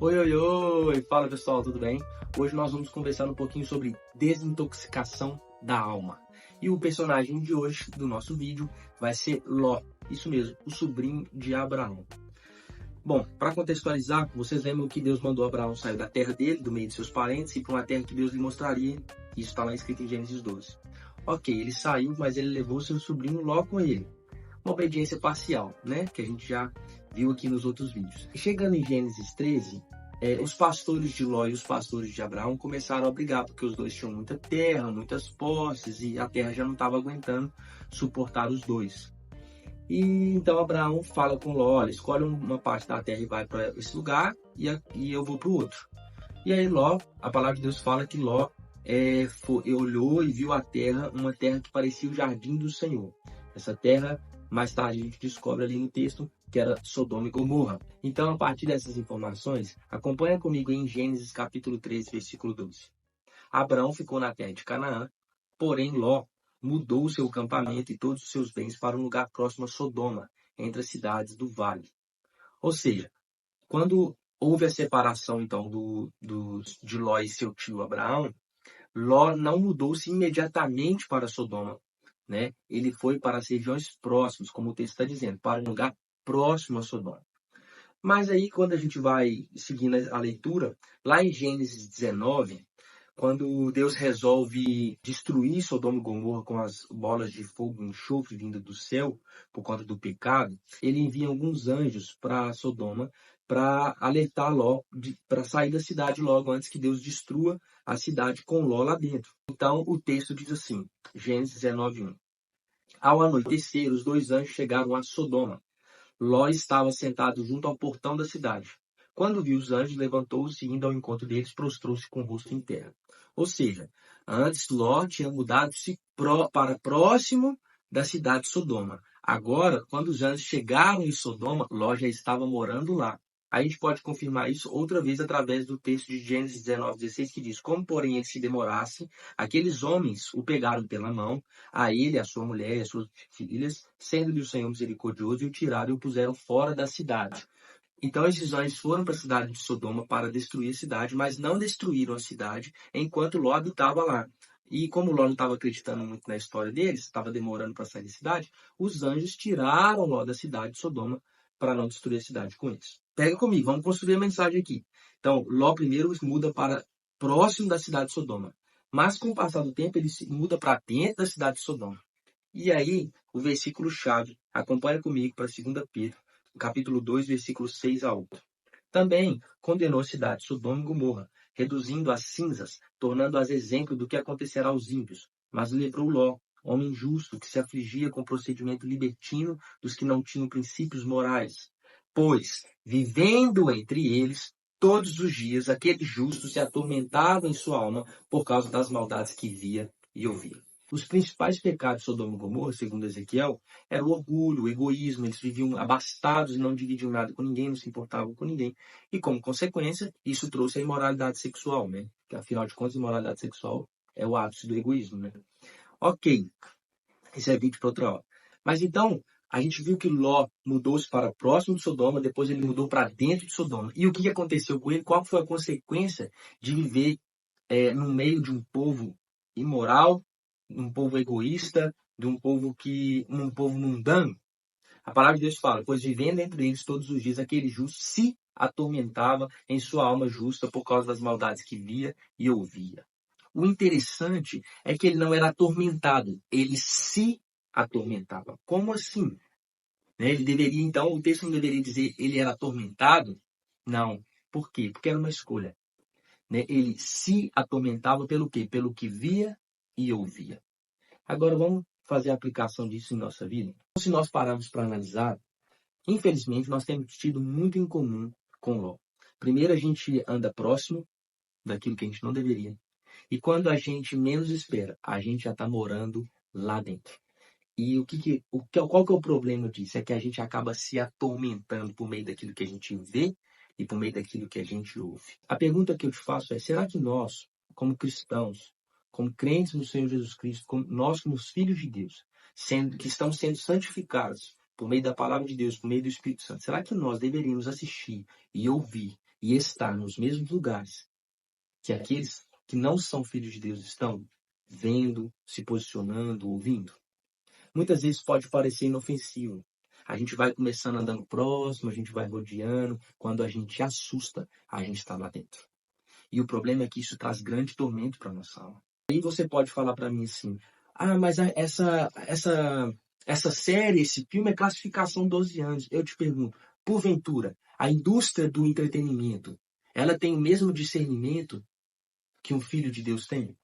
Oi, oi, oi! Fala pessoal, tudo bem? Hoje nós vamos conversar um pouquinho sobre desintoxicação da alma. E o personagem de hoje do nosso vídeo vai ser Ló, isso mesmo, o sobrinho de Abraão. Bom, para contextualizar, vocês lembram que Deus mandou Abraão sair da terra dele, do meio de seus parentes, e para uma terra que Deus lhe mostraria. Isso está lá escrito em Gênesis 12. Ok, ele saiu, mas ele levou seu sobrinho Ló com ele. Uma obediência parcial, né? Que a gente já viu aqui nos outros vídeos. E chegando em Gênesis 13, os pastores de Ló e os pastores de Abraão começaram a brigar, porque os dois tinham muita terra, muitas posses, e a terra já não estava aguentando suportar os dois. E então Abraão fala com Ló: olha, escolhe uma parte da terra e vai para esse lugar, e eu vou para o outro. E aí Ló, a palavra de Deus fala que Ló olhou e viu a terra, uma terra que parecia o jardim do Senhor. Essa terra, mais tarde a gente descobre ali no texto, que era Sodoma e Gomorra. Então, a partir dessas informações, acompanha comigo em Gênesis capítulo 13, versículo 12. Abraão ficou na terra de Canaã, porém Ló mudou o seu acampamento e todos os seus bens para um lugar próximo a Sodoma, entre as cidades do vale. Ou seja, quando houve a separação então de Ló e seu tio Abraão, Ló não mudou-se imediatamente para Sodoma, né? Ele foi para as regiões próximas, como o texto está dizendo, para um lugar próximo a Sodoma. Mas aí, quando a gente vai seguindo a leitura, lá em Gênesis 19, quando Deus resolve destruir Sodoma e Gomorra com as bolas de fogo e enxofre vindo do céu por conta do pecado, ele envia alguns anjos para Sodoma para alertar Ló para sair da cidade logo antes que Deus destrua a cidade com Ló lá dentro. Então o texto diz assim, Gênesis 19:1. Ao anoitecer, os dois anjos chegaram a Sodoma. Ló estava sentado junto ao portão da cidade. Quando viu os anjos, levantou-se e, indo ao encontro deles, prostrou-se com o rosto em terra. Ou seja, antes Ló tinha mudado-se para próximo da cidade de Sodoma. Agora, quando os anjos chegaram em Sodoma, Ló já estava morando lá. A gente pode confirmar isso outra vez através do texto de Gênesis 19:16, que diz: como, porém, ele se demorasse, aqueles homens o pegaram pela mão, a ele, a sua mulher e as suas filhas, sendo-lhe o Senhor misericordioso, e o tiraram e o puseram fora da cidade. Então esses anjos foram para a cidade de Sodoma para destruir a cidade, mas não destruíram a cidade enquanto Ló habitava lá. E como Ló não estava acreditando muito na história deles, estava demorando para sair da cidade, os anjos tiraram Ló da cidade de Sodoma para não destruir a cidade com eles. Pega comigo, vamos construir a mensagem aqui. Então, Ló primeiro muda para próximo da cidade de Sodoma. Mas com o passar do tempo, ele se muda para dentro da cidade de Sodoma. E aí, o versículo-chave, acompanha comigo para 2 Pedro, capítulo 2, versículos 6 a 8. Também condenou a cidade, Sodoma e Gomorra, reduzindo as cinzas, tornando-as exemplo do que acontecerá aos ímpios. Mas livrou Ló, homem justo, que se afligia com o procedimento libertino dos que não tinham princípios morais. Pois, vivendo entre eles, todos os dias, aquele justo se atormentava em sua alma por causa das maldades que via e ouvia. Os principais pecados de Sodoma e Gomorra, segundo Ezequiel, era o orgulho, o egoísmo. Eles viviam abastados e não dividiam nada com ninguém, não se importavam com ninguém. E, como consequência, isso trouxe a imoralidade sexual, né? Que, afinal de contas, a imoralidade sexual é o ápice do egoísmo, né? Ok, esse é vídeo para outra hora. Mas então, a gente viu que Ló mudou-se para próximo de Sodoma, depois ele mudou para dentro de Sodoma. E o que aconteceu com ele? Qual foi a consequência de viver no meio de um povo imoral, um povo egoísta, de um povo mundano? A palavra de Deus fala: pois vivendo entre eles todos os dias, aquele justo se atormentava em sua alma justa por causa das maldades que via e ouvia. O interessante é que ele não era atormentado, ele se atormentava. Como assim? Ele deveria, então, o texto não deveria dizer ele era atormentado? Não. Por quê? Porque era uma escolha. Ele se atormentava pelo quê? Pelo que via e ouvia. Agora vamos fazer a aplicação disso em nossa vida. Se nós pararmos para analisar, infelizmente nós temos tido muito em comum com Ló. Primeiro, a gente anda próximo daquilo que a gente não deveria. E quando a gente menos espera, a gente já está morando lá dentro. E qual que é o problema disso? É que a gente acaba se atormentando por meio daquilo que a gente vê e por meio daquilo que a gente ouve. A pergunta que eu te faço é: será que nós, como cristãos, como crentes no Senhor Jesus Cristo, nós como os filhos de Deus, que estamos sendo santificados por meio da palavra de Deus, por meio do Espírito Santo, será que nós deveríamos assistir e ouvir e estar nos mesmos lugares que aqueles que não são filhos de Deus estão vendo, se posicionando, ouvindo. Muitas vezes pode parecer inofensivo. A gente vai começando andando próximo, a gente vai rodeando. Quando a gente assusta, a gente está lá dentro. E o problema é que isso traz grande tormento para a nossa alma. Aí você pode falar para mim assim, mas essa série, esse filme é classificação 12 anos. Eu te pergunto, porventura, a indústria do entretenimento, ela tem o mesmo discernimento que um filho de Deus tem?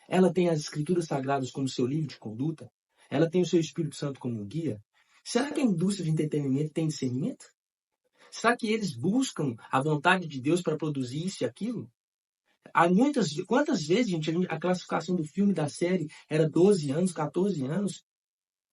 Ela tem as Escrituras Sagradas como seu livro de conduta? Ela tem o seu Espírito Santo como guia? Será que a indústria de entretenimento tem discernimento? Será que eles buscam a vontade de Deus para produzir isso e aquilo? Quantas vezes, gente, a classificação do filme, da série, era 12 anos, 14 anos,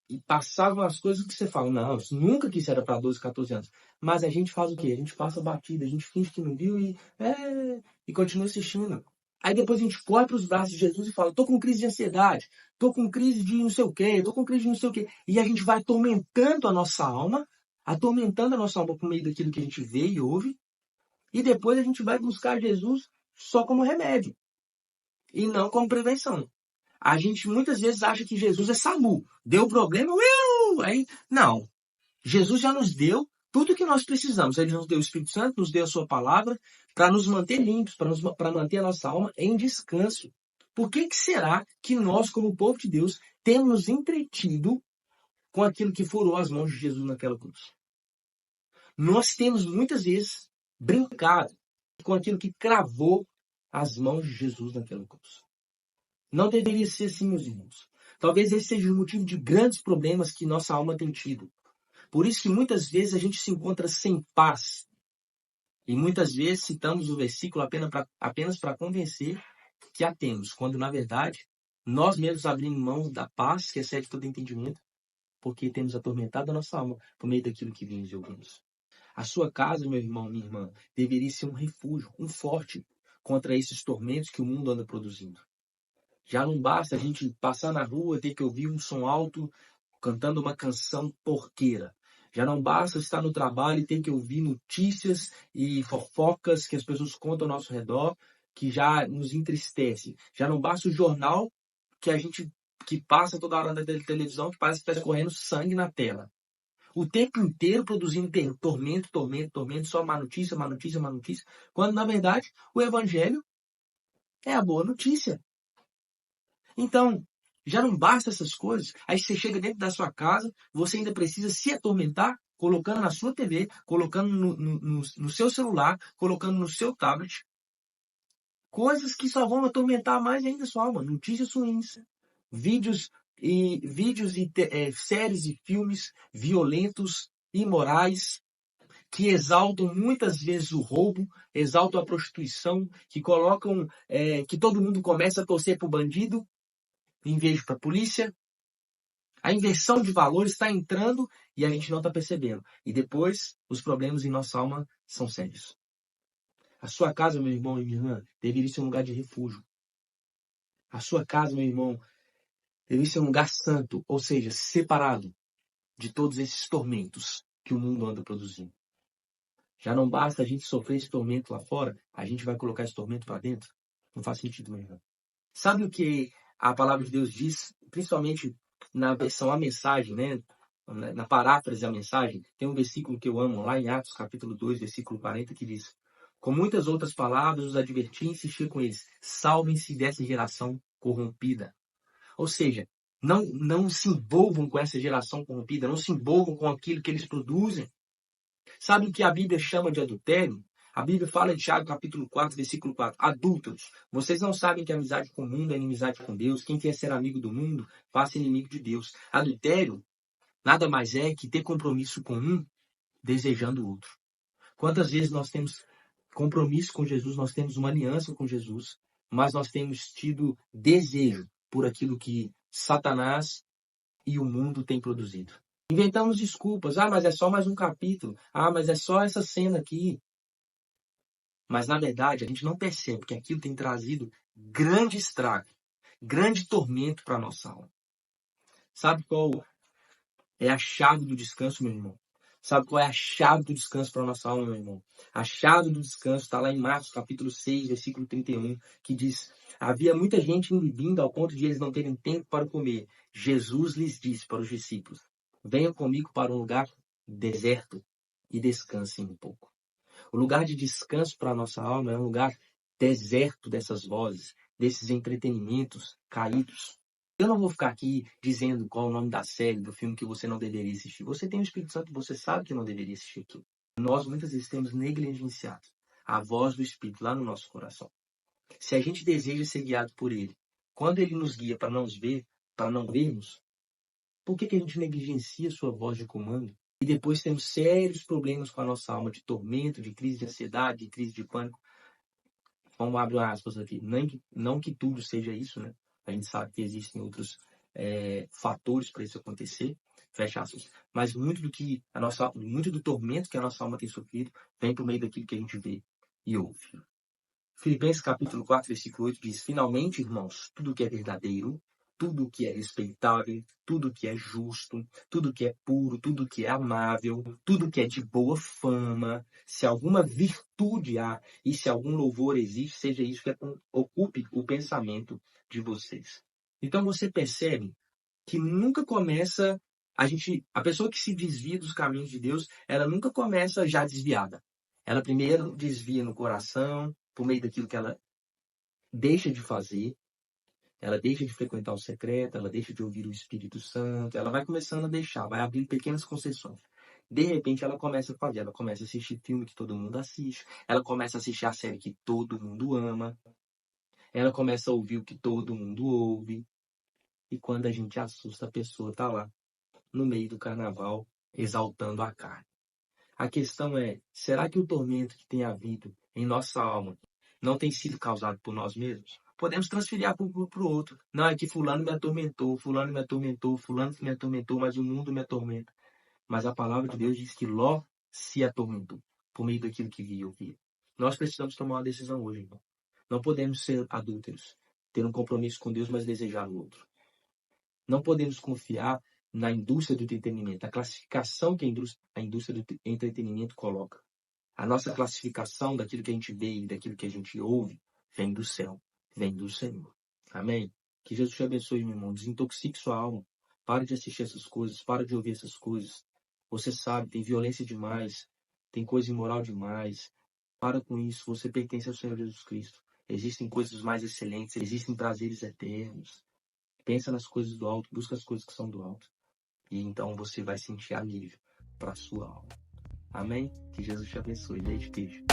e passavam as coisas que você fala, não, isso nunca que isso era para 12, 14 anos. Mas a gente faz o quê? A gente passa batida, a gente finge que não viu e continua assistindo. Aí depois a gente corre para os braços de Jesus e fala, tô com crise de ansiedade, tô com crise de não sei o quê, tô com crise de não sei o quê. E a gente vai atormentando a nossa alma por meio daquilo que a gente vê e ouve, e depois a gente vai buscar Jesus só como remédio e não como prevenção. A gente muitas vezes acha que Jesus é SAMU. Deu problema, aí não. Jesus já nos deu tudo o que nós precisamos. Ele nos deu o Espírito Santo, nos deu a sua palavra para nos manter limpos, para manter a nossa alma em descanso. Por que será que nós, como povo de Deus, temos nos entretido com aquilo que furou as mãos de Jesus naquela cruz? Nós temos muitas vezes brincado com aquilo que cravou as mãos de Jesus naquela cruz. Não deveria ser assim, meus irmãos. Talvez esse seja o motivo de grandes problemas que nossa alma tem tido. Por isso que muitas vezes a gente se encontra sem paz. E muitas vezes citamos o versículo apenas para convencer que a temos, quando na verdade nós mesmos abrimos mão da paz que excede todo entendimento, porque temos atormentado a nossa alma por meio daquilo que vimos e ouvimos. A sua casa, meu irmão, minha irmã, deveria ser um refúgio, um forte contra esses tormentos que o mundo anda produzindo. Já não basta a gente passar na rua, ter que ouvir um som alto, cantando uma canção porqueira. Já não basta estar no trabalho e ter que ouvir notícias e fofocas que as pessoas contam ao nosso redor, que já nos entristece. Já não basta o jornal que passa toda hora na televisão, que parece que está escorrendo sangue na tela. O tempo inteiro produzindo tormento, só má notícia, má notícia, má notícia. Quando, na verdade, o evangelho é a boa notícia. Então, já não basta essas coisas. Aí você chega dentro da sua casa, você ainda precisa se atormentar, colocando na sua TV, colocando no seu celular, colocando no seu tablet. Coisas que só vão atormentar mais ainda a sua alma. Notícias ruins, vídeos e séries e filmes violentos, imorais, que exaltam muitas vezes o roubo, exaltam a prostituição, que colocam que todo mundo começa a torcer para o bandido, em vez para a polícia. A inversão de valores está entrando e a gente não está percebendo. E depois, os problemas em nossa alma são sérios. A sua casa, meu irmão e minha irmã, deveria ser um lugar de refúgio. A sua casa, meu irmão, deveria ser um lugar santo, ou seja, separado de todos esses tormentos que o mundo anda produzindo. Já não basta a gente sofrer esse tormento lá fora, a gente vai colocar esse tormento para dentro? Não faz sentido, meu irmão. Sabe o que a palavra de Deus diz, principalmente na versão A Mensagem, né? Na paráfrase A Mensagem, tem um versículo que eu amo, lá em Atos capítulo 2, versículo 40, que diz: com muitas outras palavras os adverti e insisti com eles, salvem-se dessa geração corrompida. Ou seja, não se envolvam com essa geração corrompida, não se envolvam com aquilo que eles produzem. Sabe o que a Bíblia chama de adultério? A Bíblia fala em Tiago capítulo 4, versículo 4. Adúlteros, vocês não sabem que a amizade com o mundo é inimizade com Deus? Quem quer ser amigo do mundo, faça inimigo de Deus. Adultério nada mais é que ter compromisso com um, desejando o outro. Quantas vezes nós temos compromisso com Jesus, nós temos uma aliança com Jesus, mas nós temos tido desejo por aquilo que Satanás e o mundo têm produzido. Inventamos desculpas. Mas é só mais um capítulo. Mas é só essa cena aqui. Mas, na verdade, a gente não percebe que aquilo tem trazido grande estrago, grande tormento para a nossa alma. Sabe qual é a chave do descanso, meu irmão? Sabe qual é a chave do descanso para a nossa alma, meu irmão? A chave do descanso está lá em Marcos, capítulo 6, versículo 31, que diz: havia muita gente indo e vindo ao ponto de eles não terem tempo para comer. Jesus lhes disse para os discípulos: venham comigo para um lugar deserto e descansem um pouco. O lugar de descanso para a nossa alma é um lugar deserto dessas vozes, desses entretenimentos caídos. Eu não vou ficar aqui dizendo qual é o nome da série, do filme que você não deveria assistir. Você tem o Espírito Santo, você sabe que não deveria assistir aquilo. Nós muitas vezes temos negligenciado a voz do Espírito lá no nosso coração. Se a gente deseja ser guiado por Ele, quando Ele nos guia para não ver, para não vermos, por que a gente negligencia sua voz de comando? E depois temos sérios problemas com a nossa alma de tormento, de crise de ansiedade, de crise de pânico. Vamos abrir aspas aqui. Não que tudo seja isso, né? A gente sabe que existem outros fatores para isso acontecer. Fecha aspas. Mas muito do tormento que a nossa alma tem sofrido vem por meio daquilo que a gente vê e ouve. Filipenses capítulo 4, versículo 8 diz: finalmente, irmãos, tudo que é verdadeiro, tudo que é respeitável, tudo que é justo, tudo que é puro, tudo que é amável, tudo que é de boa fama, se alguma virtude há e se algum louvor existe, seja isso que ocupe o pensamento de vocês. Então você percebe que nunca começa a pessoa que se desvia dos caminhos de Deus, ela nunca começa já desviada. Ela primeiro desvia no coração, por meio daquilo que ela deixa de fazer, ela deixa de frequentar o secreto, ela deixa de ouvir o Espírito Santo, ela vai começando a deixar, vai abrir pequenas concessões. De repente ela começa a fazer, ela começa a assistir filme que todo mundo assiste, ela começa a assistir a série que todo mundo ama, ela começa a ouvir o que todo mundo ouve, e quando a gente assusta, a pessoa está lá, no meio do carnaval, exaltando a carne. A questão é, será que o tormento que tem havido em nossa alma não tem sido causado por nós mesmos? Podemos transferir para o outro. Não, é que fulano me atormentou, fulano me atormentou, fulano me atormentou, mas o mundo me atormenta. Mas a palavra de Deus diz que Ló se atormentou por meio daquilo que via e ouvia. Nós precisamos tomar uma decisão hoje, irmão. Não podemos ser adúlteros, ter um compromisso com Deus, mas desejar o outro. Não podemos confiar na indústria do entretenimento, a classificação que a indústria do entretenimento coloca. A nossa classificação daquilo que a gente vê e daquilo que a gente ouve vem do céu, vem do Senhor. Amém? Que Jesus te abençoe, meu irmão. Desintoxique sua alma. Pare de assistir essas coisas, pare de ouvir essas coisas. Você sabe, tem violência demais, tem coisa imoral demais. Para com isso, você pertence ao Senhor Jesus Cristo. Existem coisas mais excelentes, existem prazeres eternos. Pensa nas coisas do alto, busca as coisas que são do alto. E então você vai sentir alívio para a sua alma. Amém? Que Jesus te abençoe. Beijo, beijo.